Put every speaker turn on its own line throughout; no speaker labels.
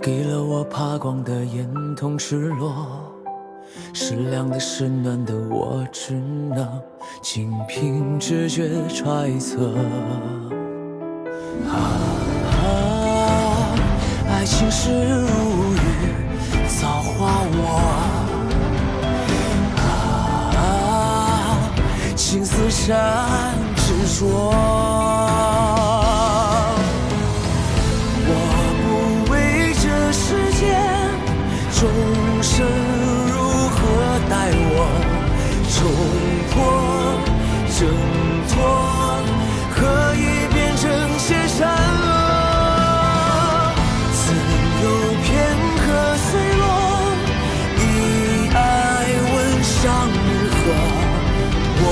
给了我怕光的眼，同赤裸。是凉的，是暖的，我只能仅凭直觉揣测。爱情是如雨，造化我。情丝缠执着。我不为这世间众生如何待我，冲破挣脱，何以变成些善恶？自有片刻碎落，以爱问上日何？我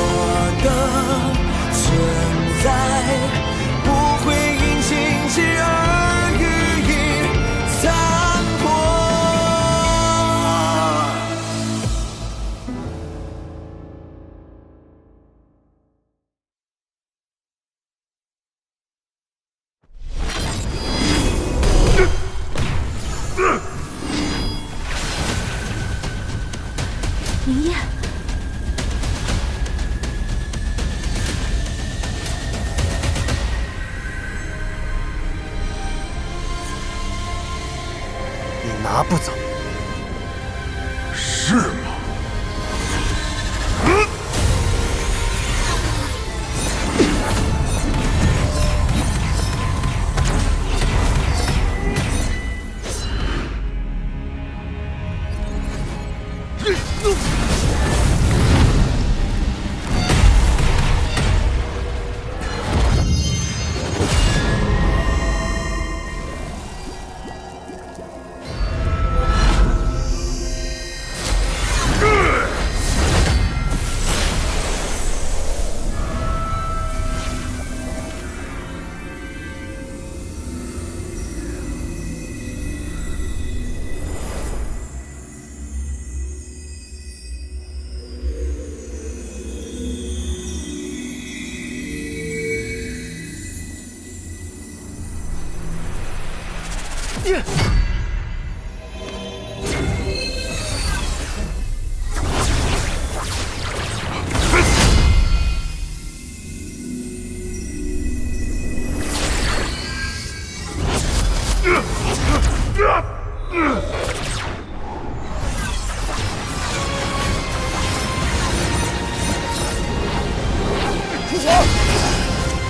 的存在不会因荆棘而予以残破。
明夜，
你拿不走，
是吗？
楚皇，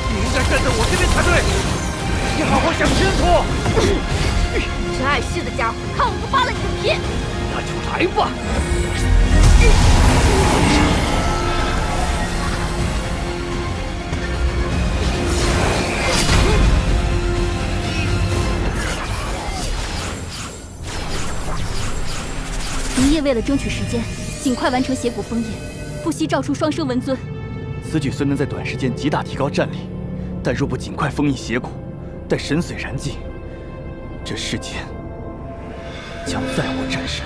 你应该站在我这边才对，你好好想清楚。
这碍事的家伙，看我不扒了你的皮！
那就来吧。
明夜为了争取时间，尽快完成邪骨封印，不惜召出双生文尊。
此举虽能在短时间极大提高战力，但若不尽快封印邪骨，待神髓燃尽，这世间将再无战神。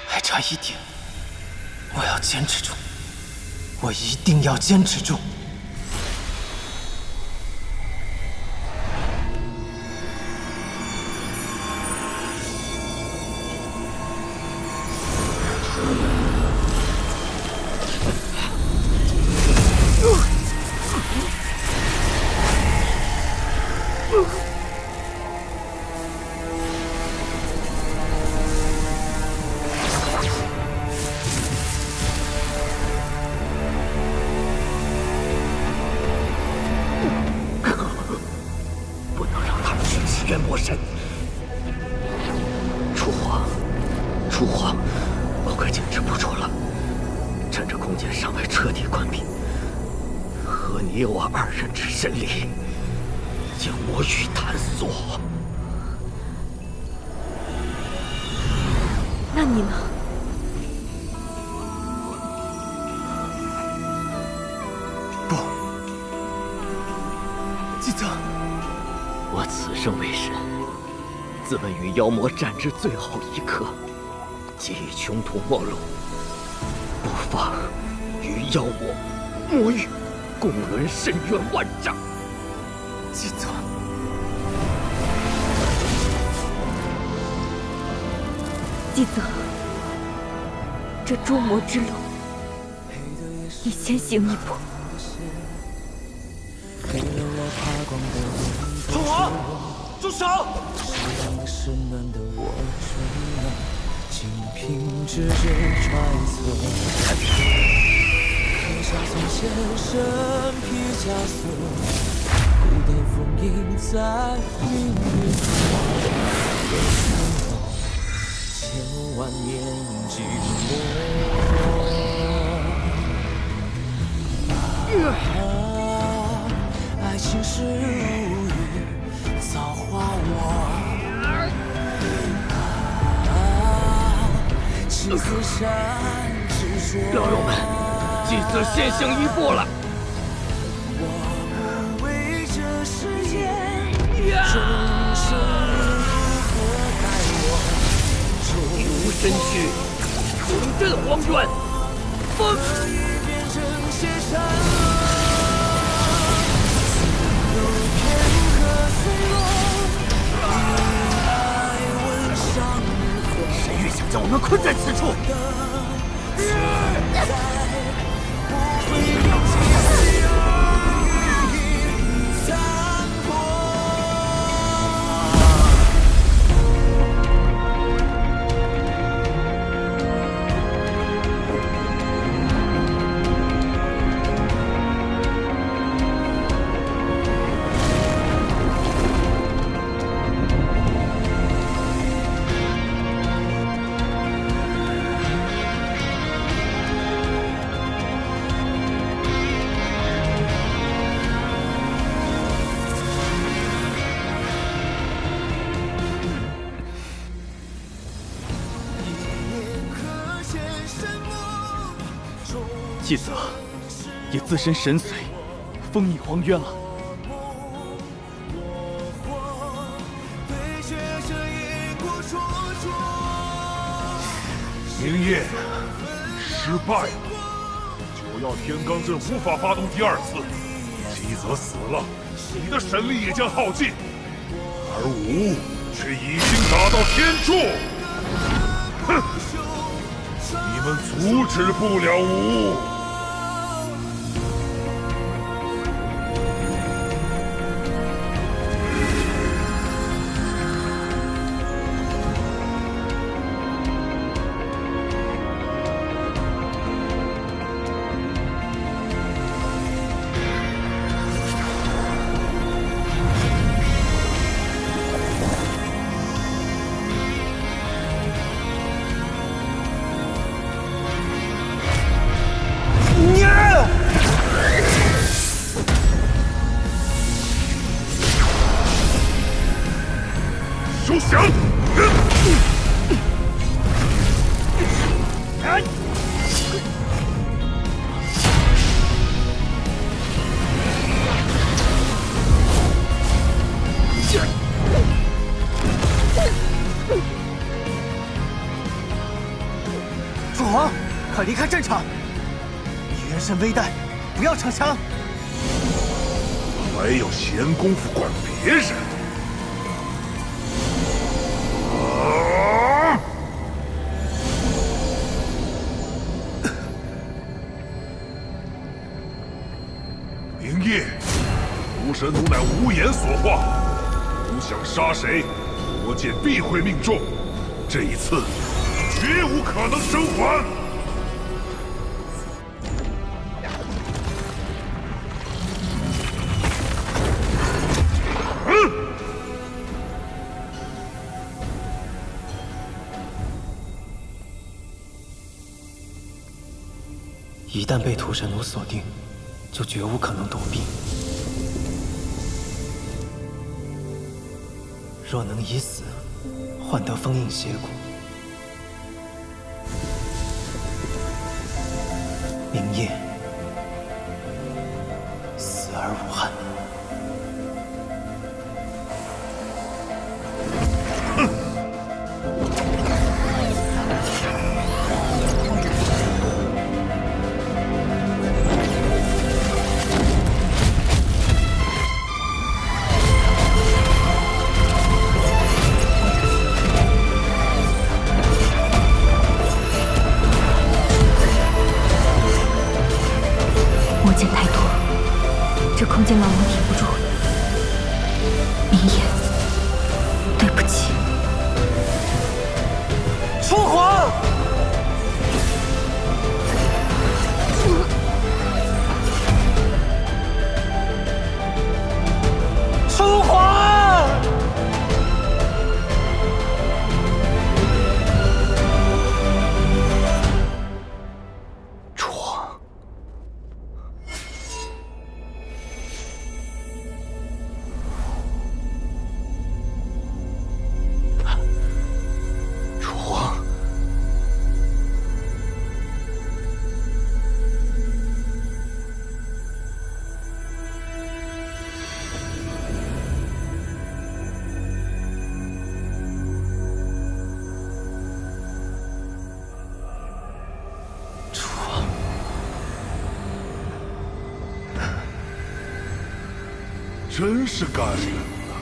还差一点，我要坚持住，我一定要坚持住。
元魔神。
楚皇，楚皇，我快坚持不住了。趁着空间尚未彻底关闭，和你我二人之神力，将魔域探索。
那你呢？
不，姬泽，
我此生为神，自问与妖魔战至最后一刻，即已穷途末路，不妨与妖魔、魔域共沦深渊万丈。
继宗，
继泽，这捉魔之路，你先行一步。
父皇，住手！
是暖的我只能仅凭直觉揣测，刻下从前身披枷锁，孤单封印在命运的残梦，千万年寂寞。爱情是如雨，造化我。青丝山执着。
老友们，继子先行一步了。
我不为这世界众生如何待我？
一无身躯，重振黄渊。风
雨变成雪山路片刻碎落，爱问伤河。
谁越想将我们困在此处？继子也自身神髓，封印黄渊了。
明夜失败了，九曜天罡阵无法发动第二次，姬泽死了，你的神力也将耗尽，而吾却已经达到天柱。哼，你们阻止不了吾。休想！
父皇，快离开战场！你人身危殆，不要逞强。
还有闲工夫管别人？明夜，屠神弩乃无言所化，吾想杀谁，魔剑必会命中。这一次，绝无可能生还。
一旦被屠神弩锁定，就绝无可能躲避。若能以死换得封印邪骨，明夜死而无憾。
见老王挺不住了。明夜，对不起。
父皇！父皇！
楚皇，楚皇，楚皇，
真是感人呐！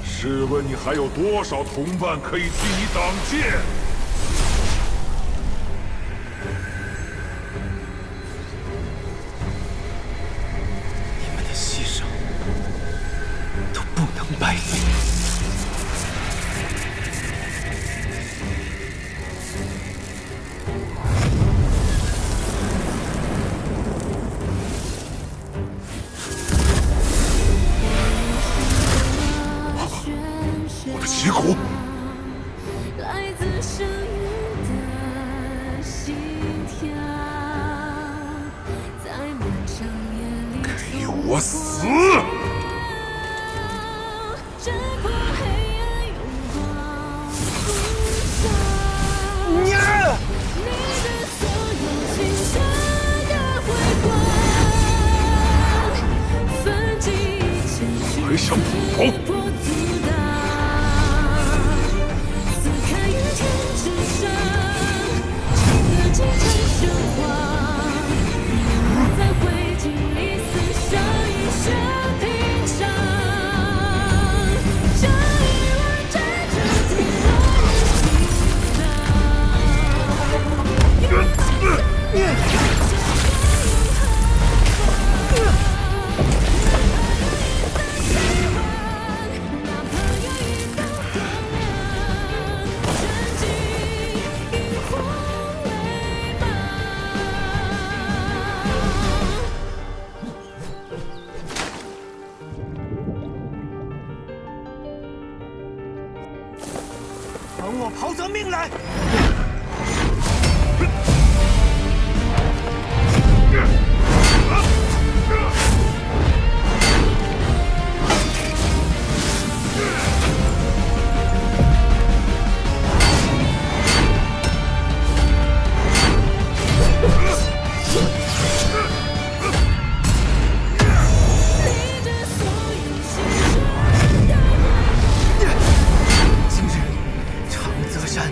试问你还有多少同伴可以替你挡剑？
你们的牺牲都不能白费。
我的旗鼓，
来自声音的心跳，在漫长夜里
给我死！
震破黑暗，拥抱浮上。你的所有青春的辉煌，奋起一切
还想复仇？
破阻挡。撕开云天之上，整个青春升华，我在灰烬里厮杀，一生平常。这一轮战争跌落人心脏。
等我刨得命来！今日长泽山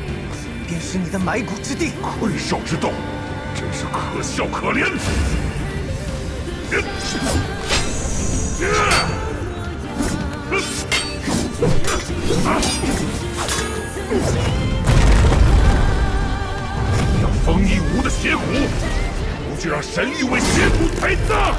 便是你的埋骨之地。
愧兽之斗，真是可笑可怜！那风一无的邪骨，不就让神域为邪骨陪葬？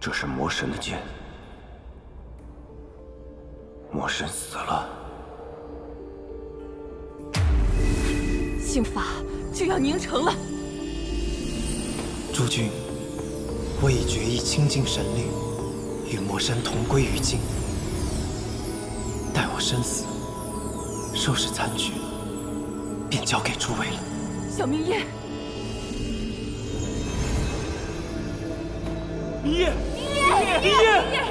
这是魔神的剑，魔神死了。
刑法就要凝成了。
诸君，我已决意倾尽神力，与魔神同归于尽。待我身死，收拾残局，便交给诸位了。
小明夜，
明夜，
明夜，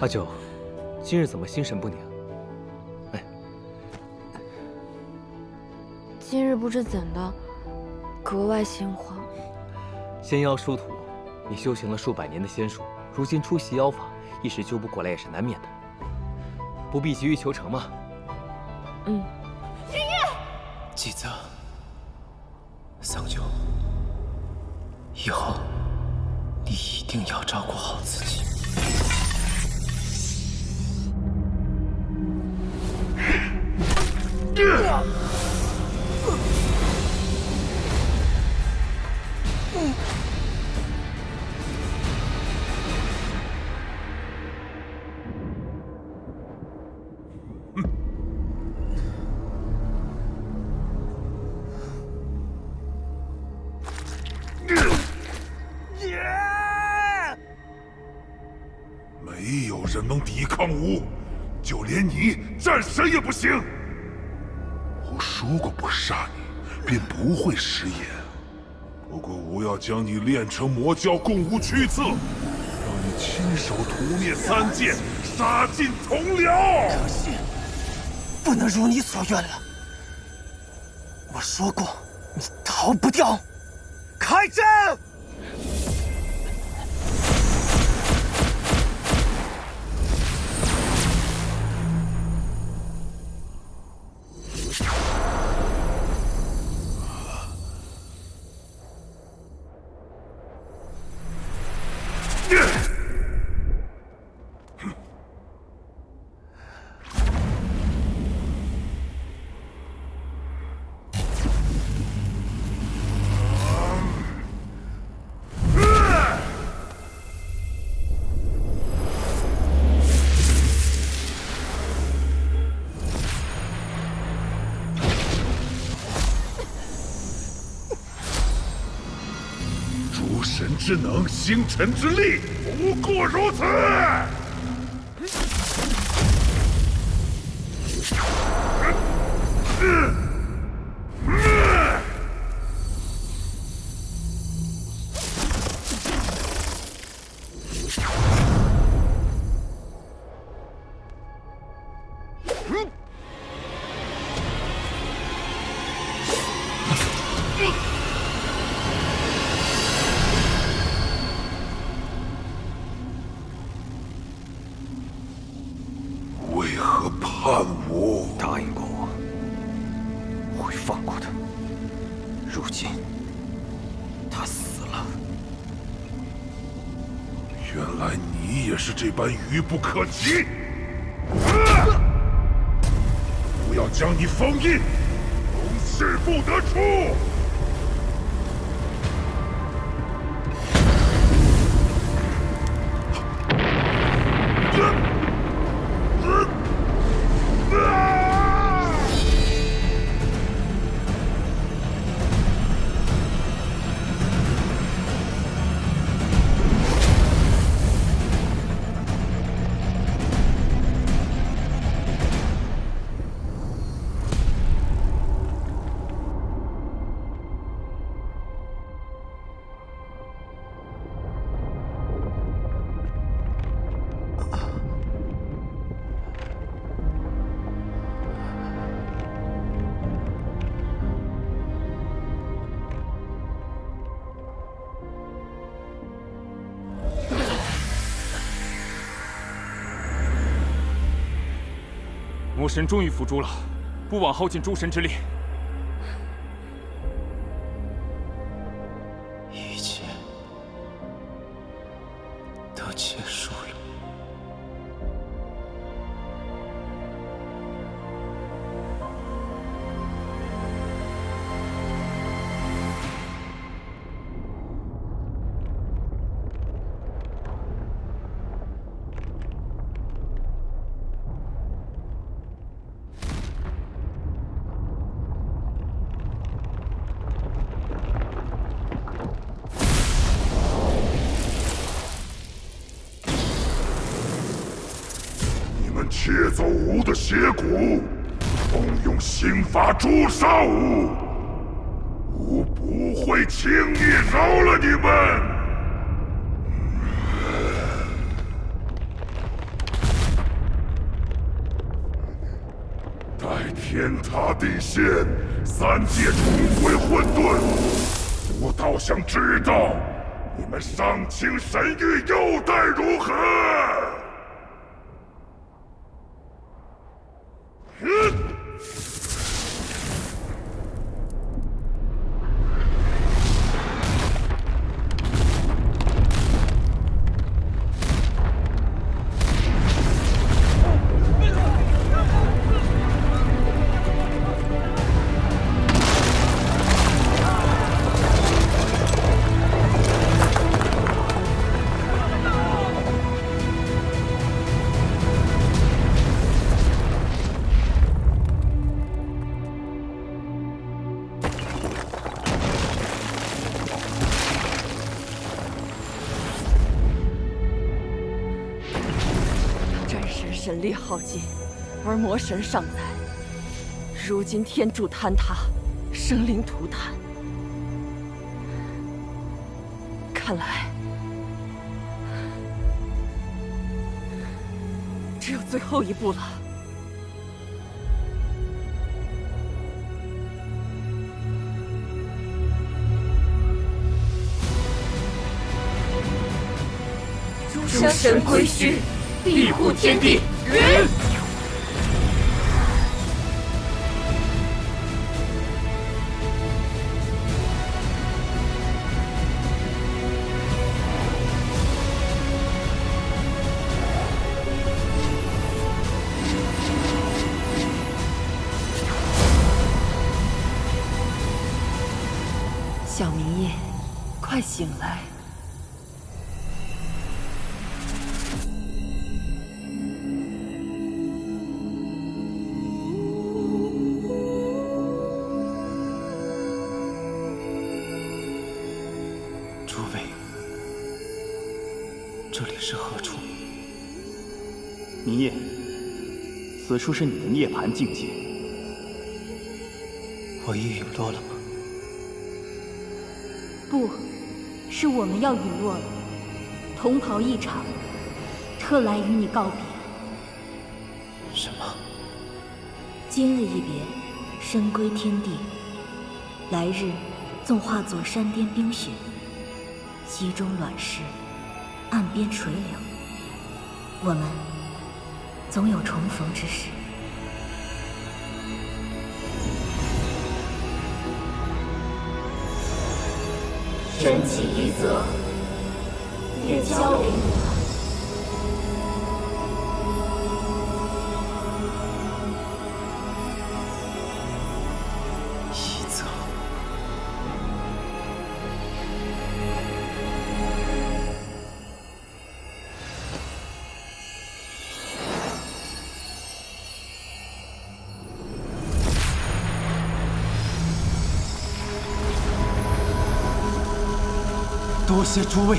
阿九，今日怎么心神不宁？哎，
今日不知怎的，格外心慌。
仙妖殊途，你修行了数百年的仙术，如今出袭妖法，一时救不过来也是难免的。不必急于求成嘛。
嗯。
姬泽，桑九，以后你一定要照顾好自己。
没有人能抵抗吾，就连你战神也不行。我说过不杀你，便不会食言。不过吾要将你炼成魔教，供吾驱策，让你亲手屠灭三界，杀尽同僚。
可惜，不能如你所愿了。我说过，你逃不掉。开战！
诸神之能，星辰之力，不过如此。为何叛我？
答应过我，会放过他。如今，他死了。
原来你也是这般愚不可及！我要将你封印，永世不得出！
魔神终于伏诛了，不枉耗尽诸神之力。
都结束了。
窃走吾的血骨，动用刑法诛杀吾，吾不会轻易饶了你们。待天塌地陷，三界重回混沌，吾倒想知道你们上清神域又待如何。
神力耗尽，而魔神尚在。如今天柱坍塌，生灵涂炭，看来只有最后一步了。
诸神归虚，庇护天地。云！
小明夜，快醒来！
诸位，这里是何处？
明夜，此处是你的涅槃境界。
我已陨落了吗？
不，是我们要陨落了。同袍一场，特来与你告别。
什么？
今日一别，身归天地。来日纵化作山巅冰雪，溪中卵石，岸边垂柳。我们总有重逢之时。神起一则，也交给你了。
一则，多谢诸位。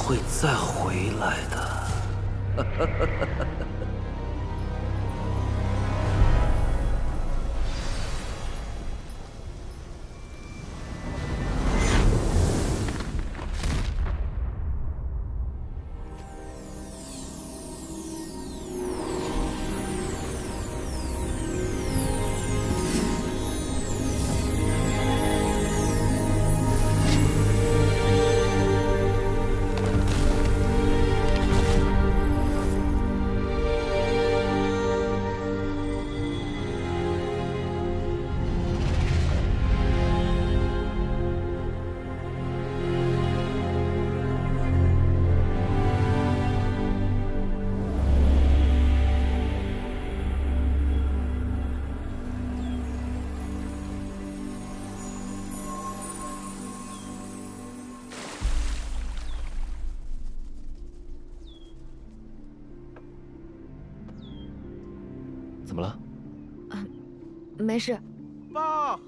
会再回来的。
怎么了？
没事。
爸，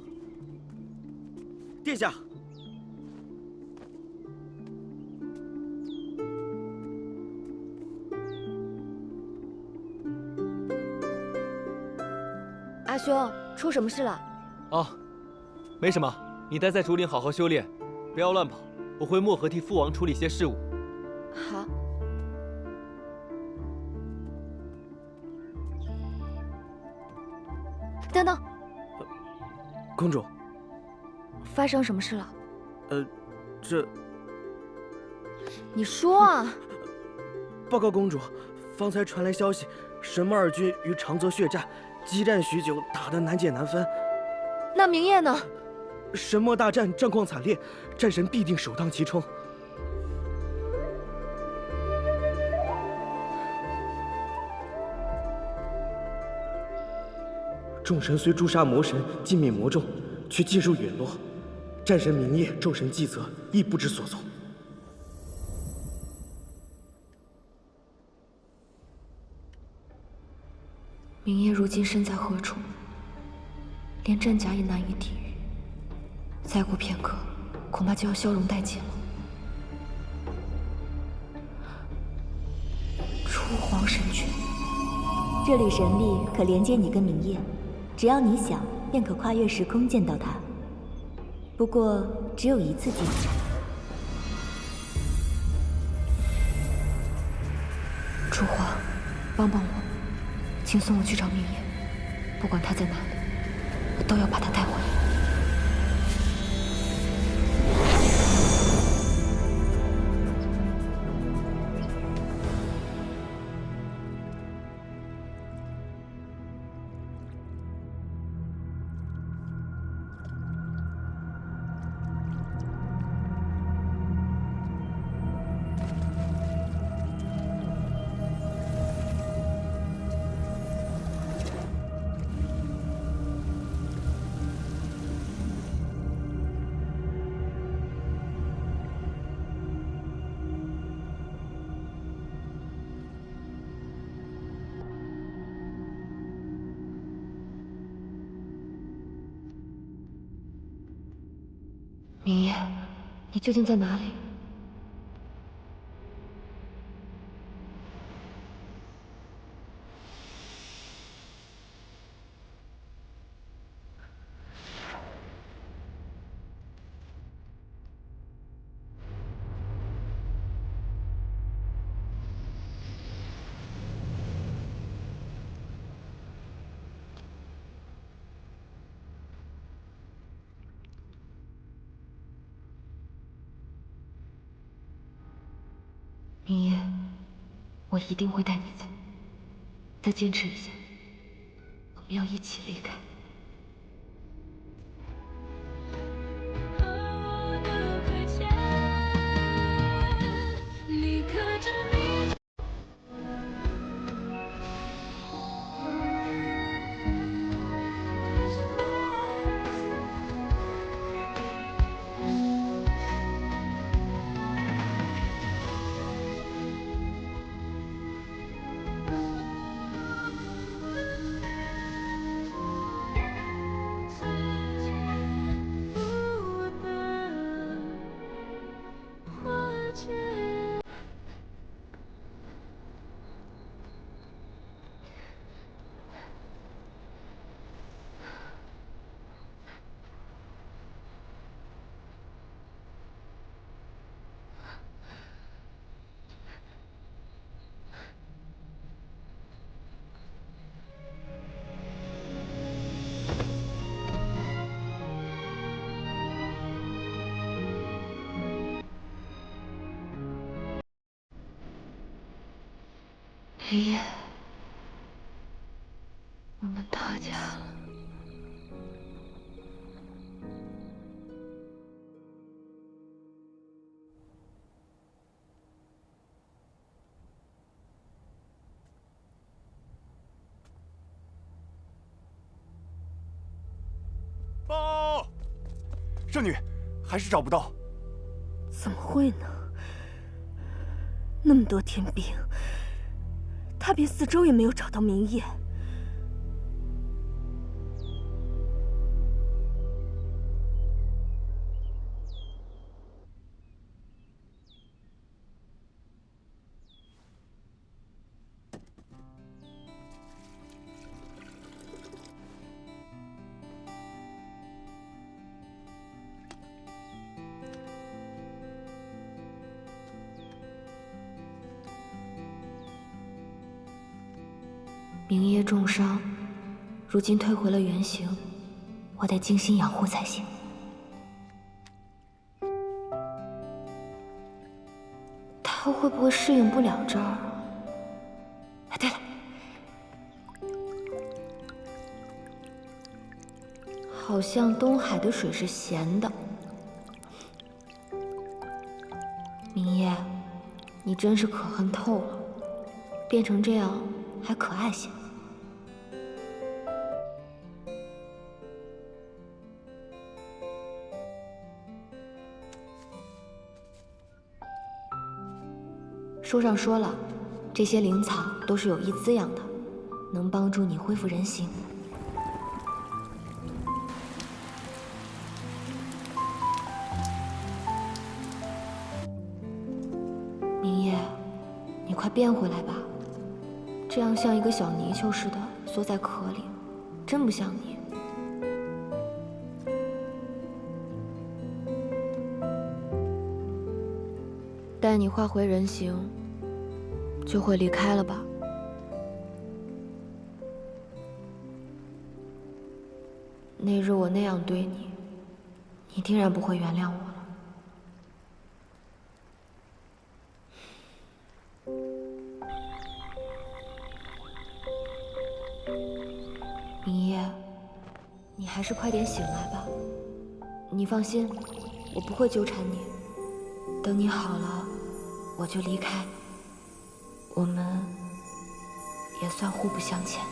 殿下，
阿兄，出什么事了？
哦，没什么，你待在竹林好好修炼，不要乱跑。我回漠河替父王处理些事务。
好。等等，
公主，
发生什么事了？
这……
你说啊！
报告公主，方才传来消息，神木二军与长泽血战，激战许久，打得难解难分。
那明夜呢？
神墨大战战况惨烈，战神必定首当其冲。众神虽诛杀魔神，尽灭魔众，却尽数陨落。战神明夜、众神祭泽亦不知所踪。
明夜如今身在何处？连战甲也难以抵御。再过片刻，恐怕就要消融殆尽了。初皇神君，
这缕神力可连接你跟明夜，只要你想，便可跨越时空见到他。不过只有一次机会。
初皇，帮帮我，请送我去找明夜，不管他在哪里，我都要把他带回来。明夜，你究竟在哪里？明夜，我一定会带你走。再坚持一下，我们要一起离开。
爷爷，我们到家了。
报，圣女，还是找不到。
怎么会呢？那么多天兵，踏遍四周也没有找到明夜。
明夜重伤，如今退回了原形，我得精心养护才行。他会不会适应不了这儿？哎，对了，好像东海的水是咸的。明夜，你真是可恨透了，变成这样还可爱些。书上说了，这些灵草都是有益滋养的，能帮助你恢复人形。明夜，你快变回来吧，这样像一个小泥鳅似的缩在壳里，真不像你。待你化回人形，就会离开了吧？那日我那样对你，你定然不会原谅我了。明夜，你还是快点醒来吧。你放心，我不会纠缠你。等你好了，我就离开。我们也算互不相欠。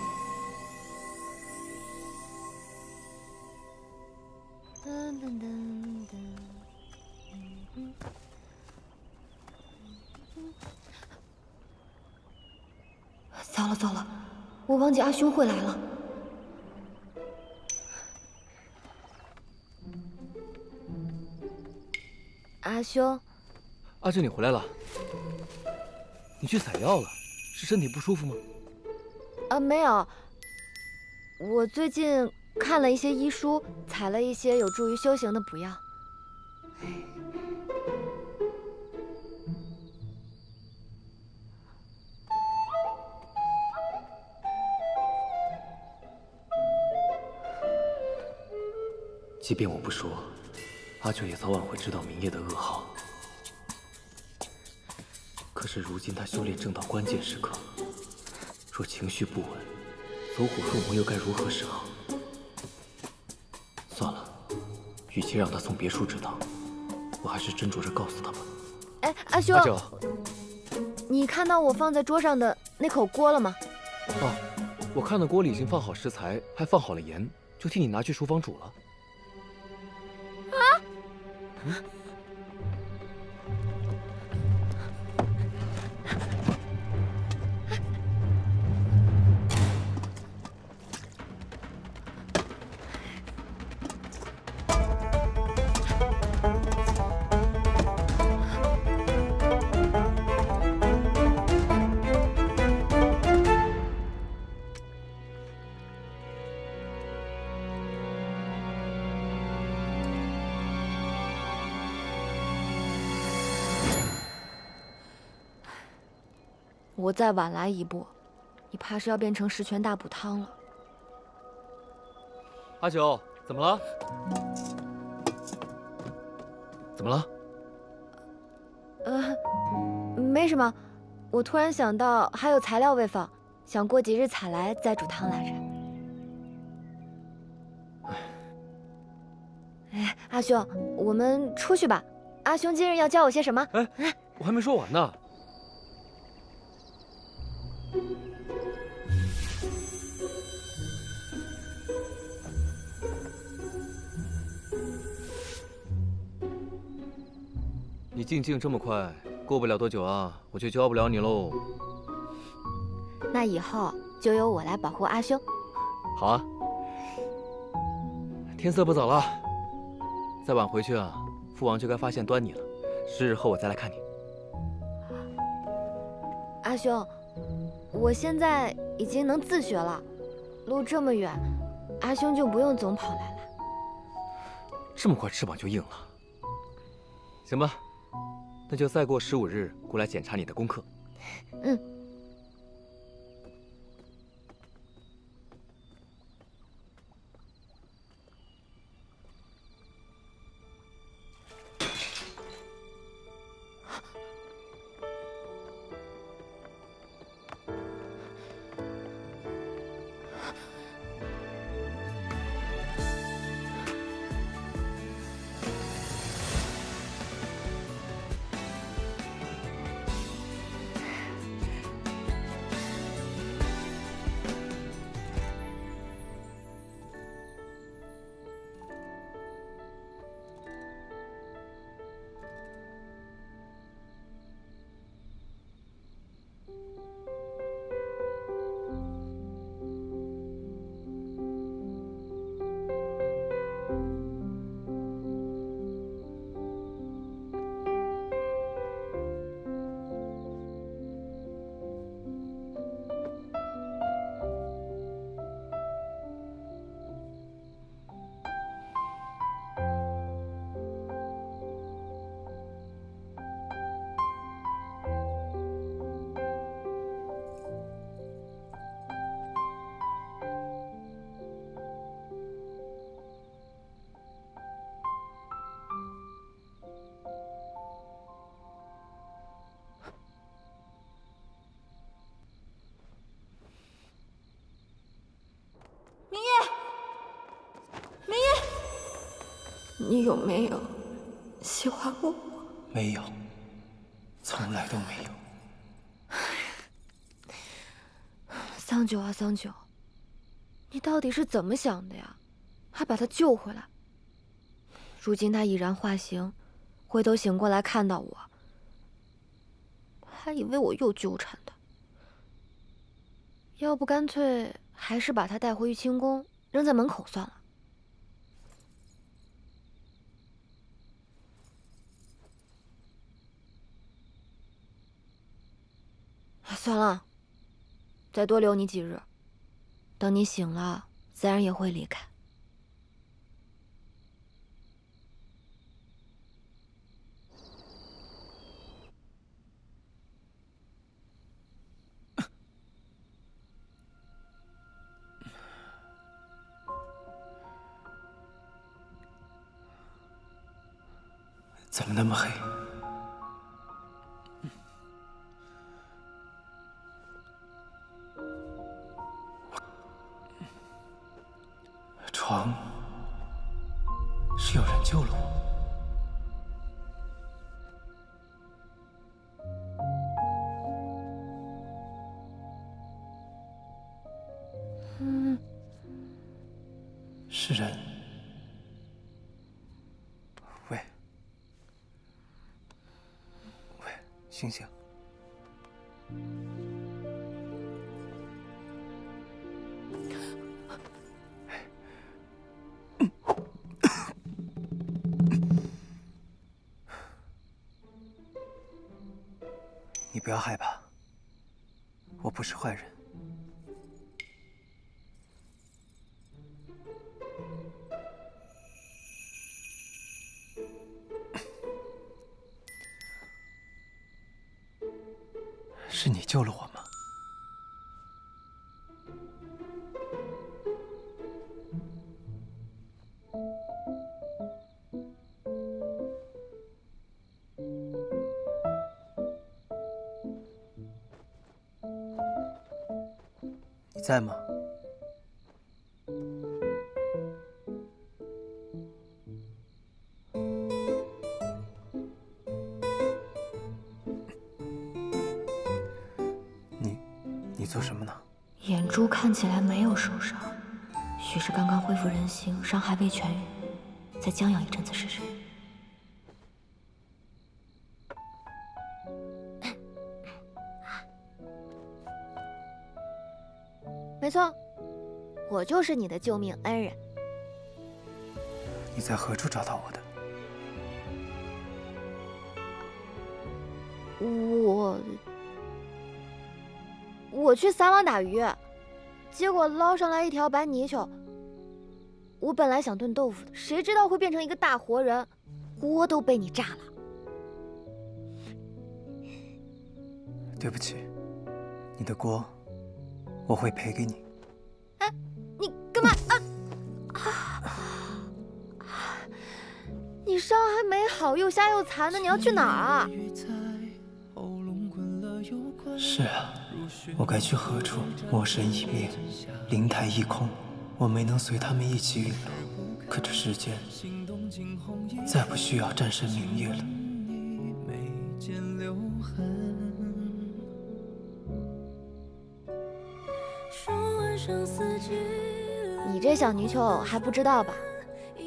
糟了糟了，我忘记阿兄会来了。阿兄，
阿俊，你回来了。你去采药了，是身体不舒服吗？
没有。我最近看了一些医书，采了一些有助于修行的补药。
即便我不说，阿九也早晚会知道明夜的噩耗。可是如今他修炼正到关键时刻，若情绪不稳，走火入魔又该如何是好？算了，与其让他从别处知道，我还是斟酌着告诉他吧。
哎，阿兄，
阿九，
你看到我放在桌上的那口锅了吗？
哦，我看到锅里已经放好食材，还放好了盐，就替你拿去厨房煮了。
我再晚来一步，你怕是要变成十全大补汤了。
阿九，怎么了？怎么了？
没什么，我突然想到还有材料未放，想过几日采来再煮汤来着。哎，阿兄，我们出去吧。阿兄今日要教我些什么？
哎，我还没说完呢。你进境这么快，过不了多久啊，我就教不了你喽。
那以后就由我来保护阿兄。
好啊。天色不早了，再晚回去啊，父王就该发现端倪了。10日后我再来看你。
阿兄，我现在已经能自学了，路这么远，阿兄就不用总跑来了。
这么快翅膀就硬了？行吧。那就再过15日过来检查你的功课。
嗯。
你有没有喜欢过我？
没有，从来都没有。
桑九啊，桑九，你到底是怎么想的呀？还把他救回来。如今他已然化形，回头醒过来看到我，还以为我又纠缠他。要不干脆还是把他带回玉清宫，扔在门口算了。算了，再多留你几日，等你醒了，自然也会离开。
怎么那么黑？床是有人救了我。是人。喂，醒醒！你不要害怕，我不是坏人。是你救了我吗？你在吗？你做什么呢？
眼珠看起来没有受伤，许是刚刚恢复人形，伤还未痊愈，再将养一阵子试试。
没错，我就是你的救命恩人。
你在何处找到我的？
我去撒网打鱼，结果捞上来一条白泥鳅。我本来想炖豆腐的，谁知道会变成一个大活人，锅都被你炸了。
对不起，你的锅我会赔给你。
哎，你干嘛你伤还没好，又瞎又残的，你要去哪儿啊？
是啊，我该去何处？魔神已灭，灵台已空，我没能随他们一起陨落。可这世间再不需要战神明夜了。
你这小泥鳅还不知道吧？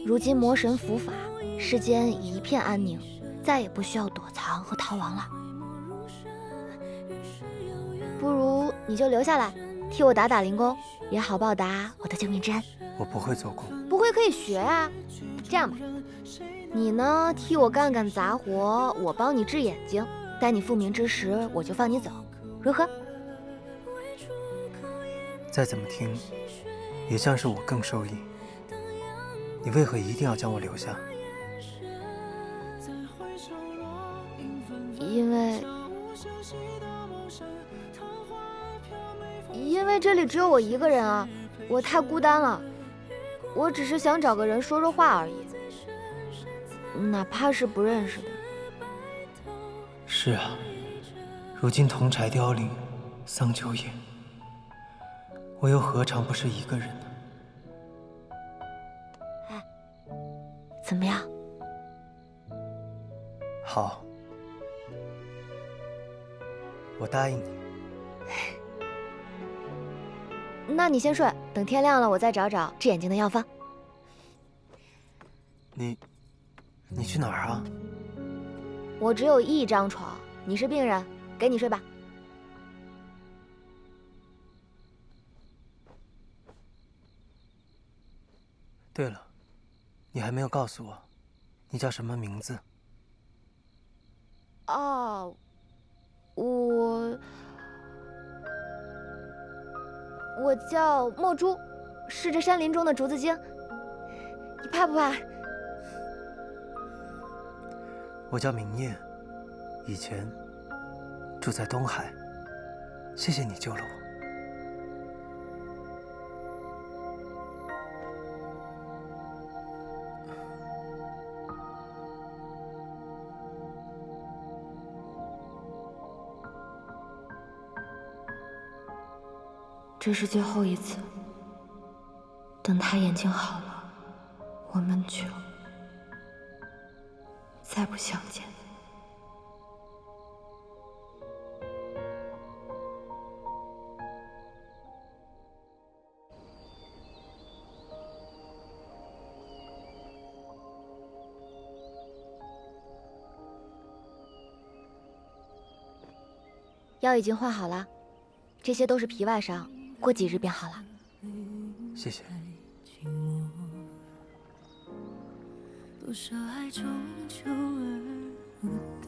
如今魔神伏法，世间一片安宁，再也不需要躲藏和逃亡了。不如你就留下来，替我打打灵功，也好报答我的救命之恩。
我不会做工，
不会可以学啊。这样吧，你呢替我干干杂活，我帮你治眼睛，待你复明之时，我就放你走，如何？
再怎么听，也像是我更受益。你为何一定要将我留下？
因为这里只有我一个人啊，我太孤单了。我只是想找个人说说话而已，哪怕是不认识的。
是啊，如今铜柴凋零，桑丘野，我又何尝不是一个人呢？
哎，怎么样？
好，我答应你。
那你先睡，等天亮了我再找找治眼睛的药方。
你去哪儿啊？
我只有一张床，你是病人，给你睡吧。
对了，你还没有告诉我，你叫什么名字？
哦，我叫墨珠，是这山林中的竹子精。你怕不怕？
我叫明夜，以前住在东海，谢谢你救了我。
这是最后一次，等他眼睛好了，我们就再不相见。
药已经换好了，这些都是皮外伤，过几日便好了。
谢谢。
多少爱终究而不得，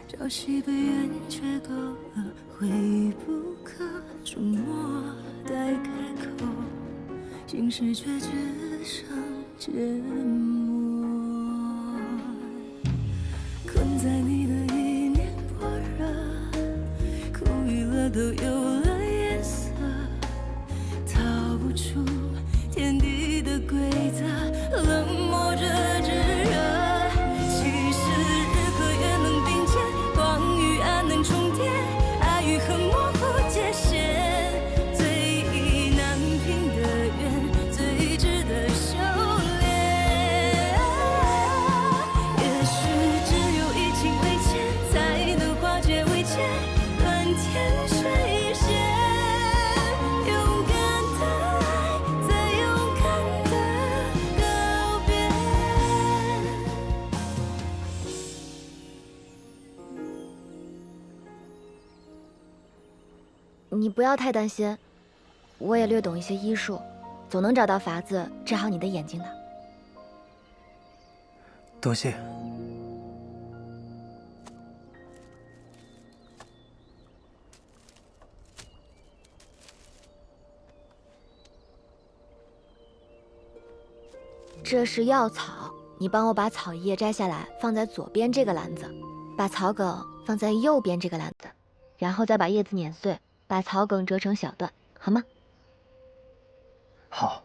朝夕被冤却够了，回忆不可触摸，待开口，心事却只剩缄默，困在你的意念波热，苦与乐都有了颜色，逃不出天地的规则，冷漠着炙热。其实日和月能并肩，光与暗能重叠，
不要太担心，我也略懂一些医术，总能找到法子治好你的眼睛的。
多谢。
这是药草，你帮我把草叶摘下来，放在左边这个篮子，把草梗放在右边这个篮子，然后再把叶子碾碎，把草梗折成小段，好吗？
好。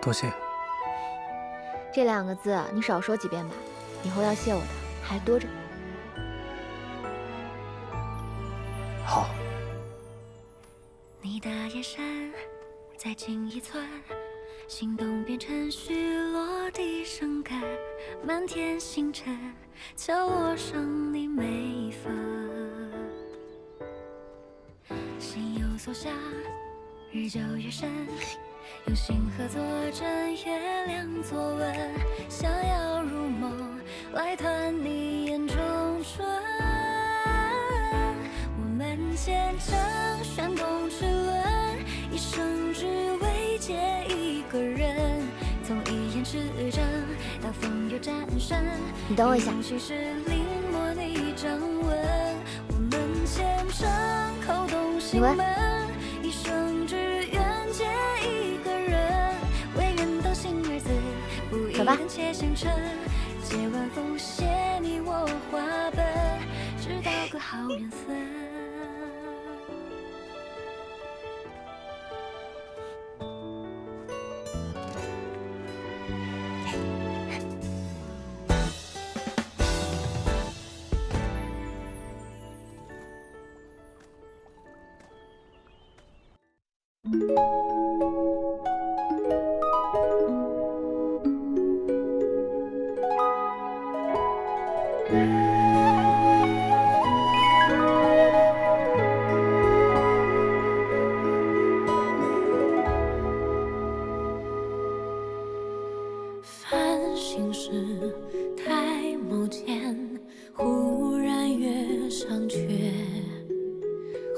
多谢。
这2个字你少说几遍吧，以后要谢我的还多着。
好。
你的眼神再近一寸，心动变成虚落地生根，满天星辰敲落上你每一分，心有所向，日久月深。用星河作证，月亮作文，想要入梦来探你眼中春。我们见证旋风齿轮，一生只为见一个人，从一眼之争到风流战胜。
你等我一下。你问。
一生只愿见一个人，唯愿到心儿子，不一人且相称。借晚风写你我话本，直到个好缘分。
繁星时，抬眸间，忽然月上缺。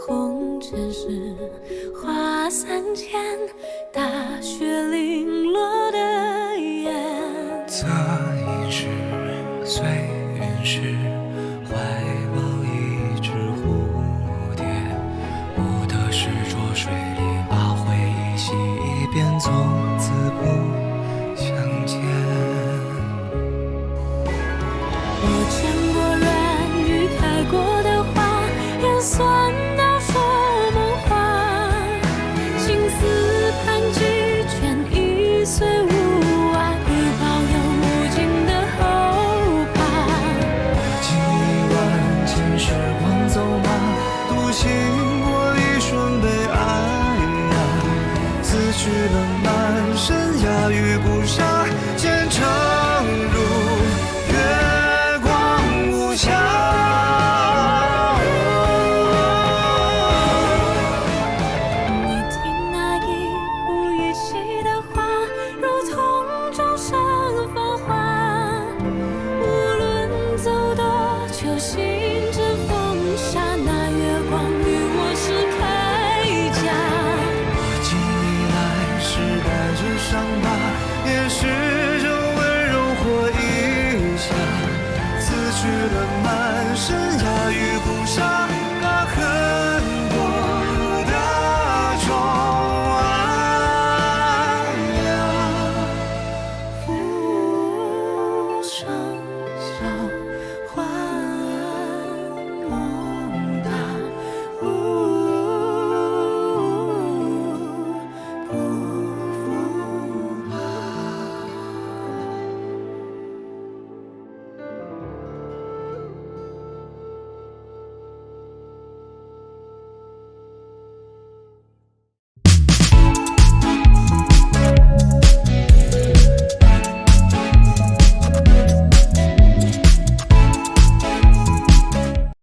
红尘时，花三千，大雪零落的眼。
侧影时，随云时，怀抱一只蝴蝶。不得是浊水里，把回忆洗一遍，从此不相见。
我见过人雨开过的花，也算到说梦话。情丝盘踞，卷一岁无完，会保有无尽的后怕。
经历万千时光走马，独行过一瞬悲哀呀。此去了满身鸦羽不杀，前程如月光无暇。也试着温柔活一下，此去了满身鸦羽不杀。